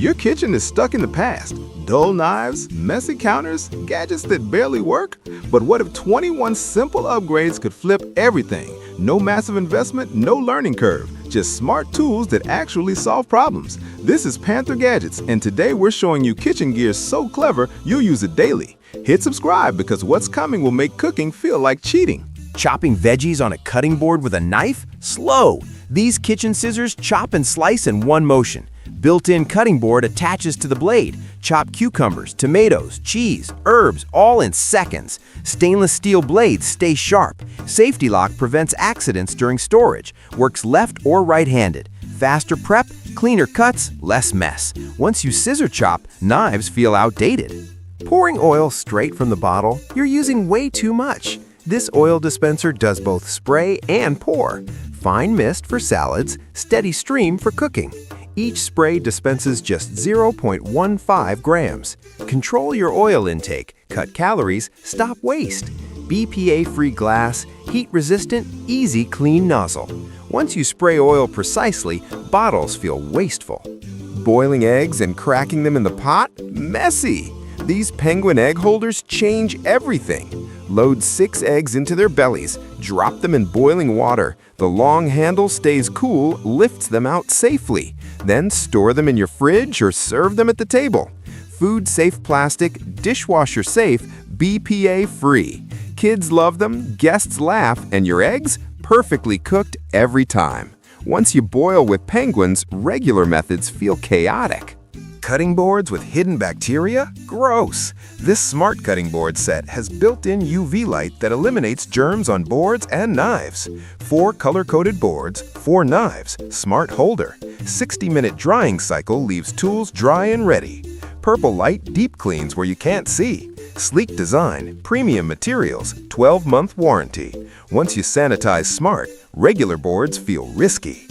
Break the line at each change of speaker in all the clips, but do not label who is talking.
Your kitchen is stuck in the past. Dull knives, messy counters, gadgets that barely work. But what if 21 simple upgrades could flip everything? No massive investment, no learning curve. Just smart tools that actually solve problems. This is Panther Gadgets, and today we're showing you kitchen gear so clever you'll use it daily. Hit subscribe because what's coming will make cooking feel like cheating.
Chopping veggies on a cutting board with a knife? Slow! These kitchen scissors chop and slice in one motion. Built-in cutting board attaches to the blade. Chop cucumbers, tomatoes, cheese, herbs, all in seconds. Stainless steel blades stay sharp. Safety lock prevents accidents during storage. Works left or right-handed. Faster prep, cleaner cuts, less mess. Once you scissor chop, knives feel outdated. Pouring oil straight from the bottle? You're using way too much. This oil dispenser does both spray and pour. Fine mist for salads, steady stream for cooking. Each spray dispenses just 0.15 grams. Control your oil intake, cut calories, stop waste. BPA-free glass, heat-resistant, easy clean nozzle. Once you spray oil precisely, bottles feel wasteful. Boiling eggs and cracking them in the pot? Messy! These penguin egg holders change everything. Load 6 eggs into their bellies, drop them in boiling water. The long handle stays cool, lifts them out safely. Then store them in your fridge or serve them at the table. Food-safe plastic, dishwasher-safe, BPA-free. Kids love them, guests laugh, and your eggs? Perfectly cooked every time. Once you boil with penguins, regular methods feel chaotic. Cutting boards with hidden bacteria? Gross! This smart cutting board set has built-in UV light that eliminates germs on boards and knives. 4 color-coded boards, 4 knives, smart holder. 60-minute drying cycle leaves tools dry and ready. Purple light deep cleans where you can't see. Sleek design, premium materials, 12-month warranty. Once you sanitize smart, regular boards feel risky.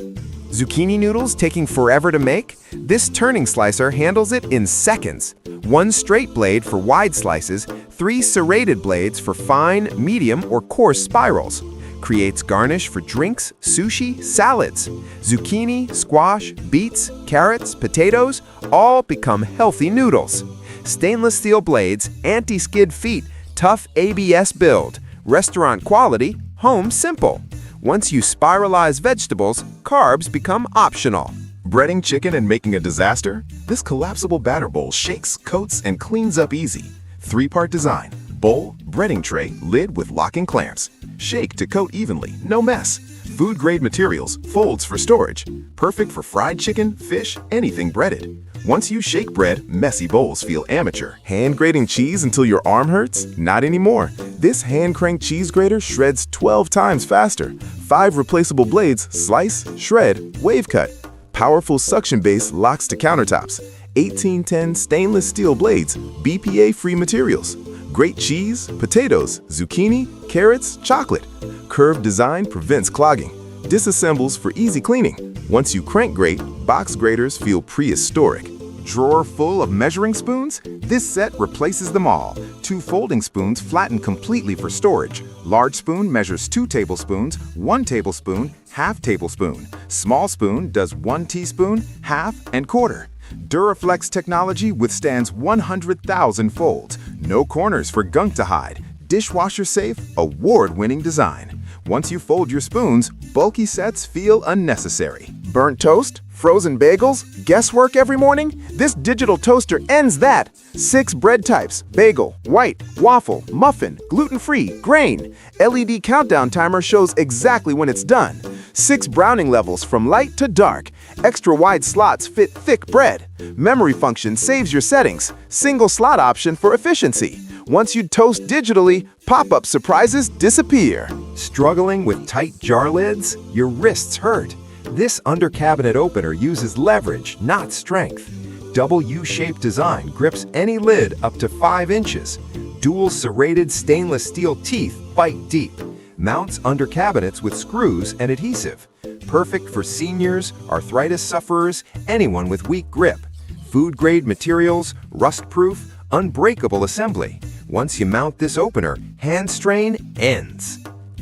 Zucchini noodles taking forever to make? This turning slicer handles it in seconds. 1 straight blade for wide slices, 3 serrated blades for fine, medium, or coarse spirals. Creates garnish for drinks, sushi, salads. Zucchini, squash, beets, carrots, potatoes, all become healthy noodles. Stainless steel blades, anti-skid feet, tough ABS build. Restaurant quality, home simple. Once you spiralize vegetables, carbs become optional.
Breading chicken and making a disaster? This collapsible batter bowl shakes, coats, and cleans up easy. 3-part design. Bowl, breading tray, lid with locking clamps. Shake to coat evenly, no mess. Food-grade materials, folds for storage. Perfect for fried chicken, fish, anything breaded. Once you shake bread, messy bowls feel amateur. Hand grating cheese until your arm hurts? Not anymore. This hand-cranked cheese grater shreds 12 times faster. 5 replaceable blades, slice, shred, wave cut. Powerful suction base locks to countertops. 1810 stainless steel blades, BPA-free materials. Great cheese, potatoes, zucchini, carrots, chocolate. Curved design prevents clogging. Disassembles for easy cleaning. Once you crank grate, box graters feel prehistoric. Drawer full of measuring spoons? This set replaces them all. 2 folding spoons flatten completely for storage. Large spoon measures 2 tablespoons, 1 tablespoon, half tablespoon. Small spoon does 1 teaspoon, half, and quarter. Duraflex technology withstands 100,000 folds. No corners for gunk to hide. Dishwasher safe, award-winning design. Once you fold your spoons, bulky sets feel unnecessary. Burnt toast? Frozen bagels? Guesswork every morning? This digital toaster ends that. 6 bread types: bagel, white, waffle, muffin, gluten-free, grain. LED countdown timer shows exactly when it's done. 6 browning levels from light to dark. Extra wide slots fit thick bread. Memory function saves your settings. Single slot option for efficiency. Once you toast digitally, pop-up surprises disappear. Struggling with tight jar lids? Your wrists hurt. This under-cabinet opener uses leverage, not strength. Double U-shaped design grips any lid up to 5 inches. Dual serrated stainless steel teeth bite deep. Mounts under cabinets with screws and adhesive. Perfect for seniors, arthritis sufferers, anyone with weak grip. Food-grade materials, rust-proof, unbreakable assembly. Once you mount this opener, hand strain ends.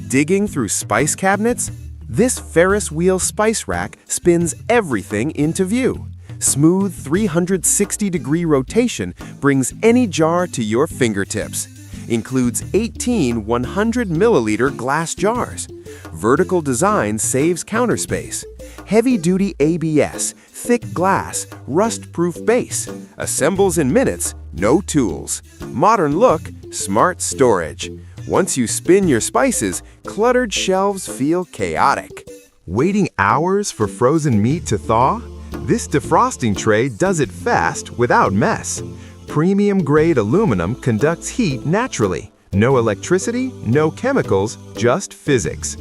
Digging through spice cabinets? This Ferris wheel spice rack spins everything into view.
Smooth 360-degree rotation brings any jar to your fingertips. Includes 18 100-milliliter glass jars. Vertical design saves counter space. Heavy-duty ABS, thick glass, rust-proof base. Assembles in minutes, no tools. Modern look, smart storage. Once you spin your spices, cluttered shelves feel chaotic.
Waiting hours for frozen meat to thaw? This defrosting tray does it fast without mess. Premium-grade aluminum conducts heat naturally. No electricity, no chemicals, just physics.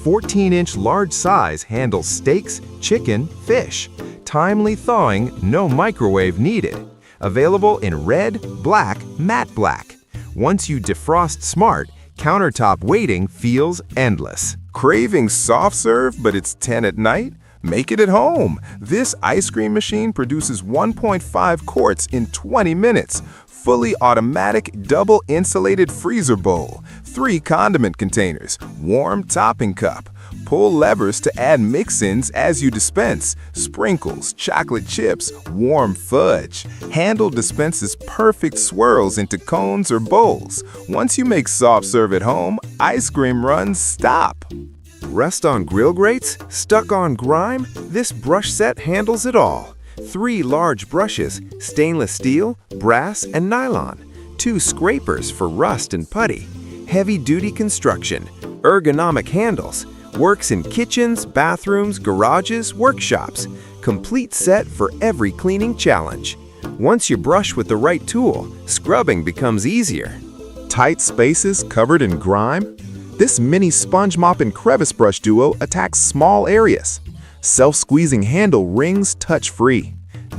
14-inch large size handles steaks, chicken, fish. Timely thawing, no microwave needed. Available in red, black, matte black. Once you defrost smart, countertop waiting feels endless.
Craving soft serve, but it's 10 at night? Make it at home. This ice cream machine produces 1.5 quarts in 20 minutes. Fully automatic, double insulated freezer bowl. 3 condiment containers. Warm topping cup. Pull levers to add mix-ins as you dispense. Sprinkles, chocolate chips, warm fudge. Handle dispenses perfect swirls into cones or bowls. Once you make soft serve at home, ice cream runs stop.
Rest on grill grates? Stuck on grime? This brush set handles it all. 3 large brushes, stainless steel, brass, and nylon. 2 scrapers for rust and putty. Heavy-duty construction. Ergonomic handles. Works in kitchens, bathrooms, garages, workshops. Complete set for every cleaning challenge. Once you brush with the right tool, scrubbing becomes easier.
Tight spaces covered in grime? This mini sponge mop and crevice brush duo attacks small areas. Self-squeezing handle rings touch-free.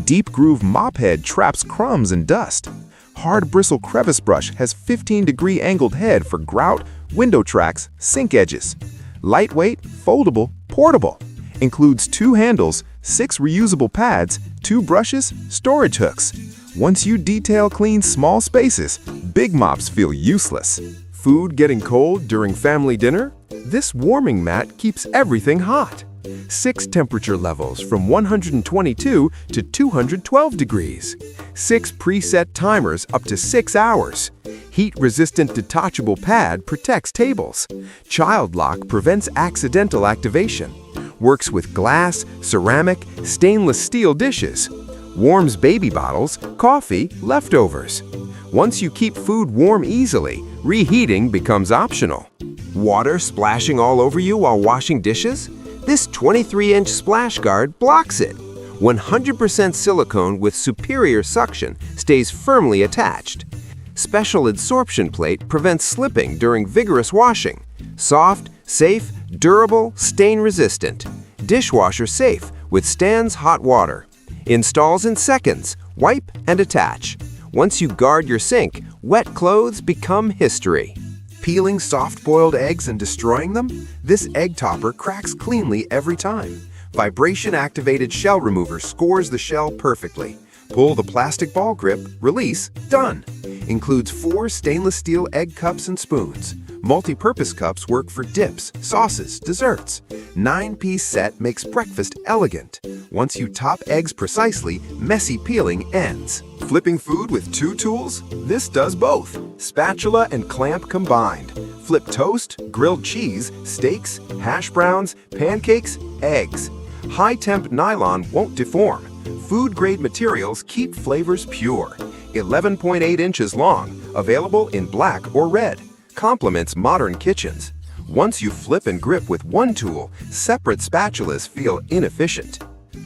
Deep groove mop head traps crumbs and dust. Hard bristle crevice brush has 15-degree angled head for grout, window tracks, sink edges. Lightweight, foldable, portable. Includes 2 handles, 6 reusable pads, 2 brushes, storage hooks. Once you detail clean small spaces, big mops feel useless. Food getting cold during family dinner? This warming mat keeps everything hot. 6 temperature levels from 122 to 212 degrees. 6 preset timers up to 6 hours. Heat-resistant detachable pad protects tables. Child lock prevents accidental activation. Works with glass, ceramic, stainless steel dishes. Warms baby bottles, coffee, leftovers. Once you keep food warm easily, reheating becomes optional. Water splashing all over you while washing dishes? This 23-inch splash guard blocks it. 100% silicone with superior suction stays firmly attached. Special adsorption plate prevents slipping during vigorous washing. Soft, safe, durable, stain-resistant. Dishwasher safe, withstands hot water. Installs in seconds. Wipe and attach. Once you guard your sink, wet clothes become history. Peeling soft-boiled eggs and destroying them? This egg topper cracks cleanly every time. Vibration-activated shell remover scores the shell perfectly. Pull the plastic ball grip, release, done. Includes 4 stainless steel egg cups and spoons. Multi-purpose cups work for dips, sauces, desserts. 9-piece set makes breakfast elegant. Once you top eggs precisely, messy peeling ends. Flipping food with 2 tools? This does both. Spatula and clamp combined. Flip toast, grilled cheese, steaks, hash browns, pancakes, eggs. High-temp nylon won't deform. Food-grade materials keep flavors pure. 11.8 inches long, available in black or red. Complements modern kitchens. Once you flip and grip with 1 tool, separate spatulas feel inefficient.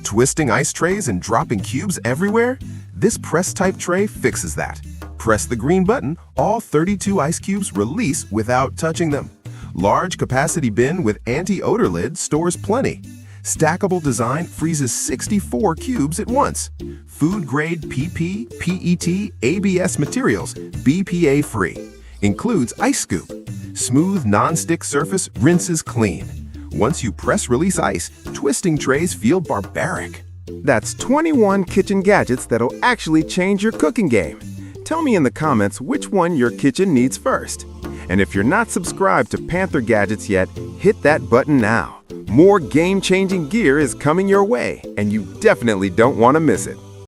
Twisting ice trays and dropping cubes everywhere? This press-type tray fixes that. Press the green button, all 32 ice cubes release without touching them. Large capacity bin with anti-odor lid stores plenty. Stackable design freezes 64 cubes at once. Food-grade PP, PET, ABS materials, BPA-free. Includes ice scoop. Smooth non-stick surface rinses clean. Once you press-release ice, twisting trays feel barbaric.
That's 21 kitchen gadgets that'll actually change your cooking game. Tell me in the comments which one your kitchen needs first.
And if you're not subscribed to Panther Gadgets yet, hit that button now. More game-changing gear is coming your way, and you definitely don't want to miss it.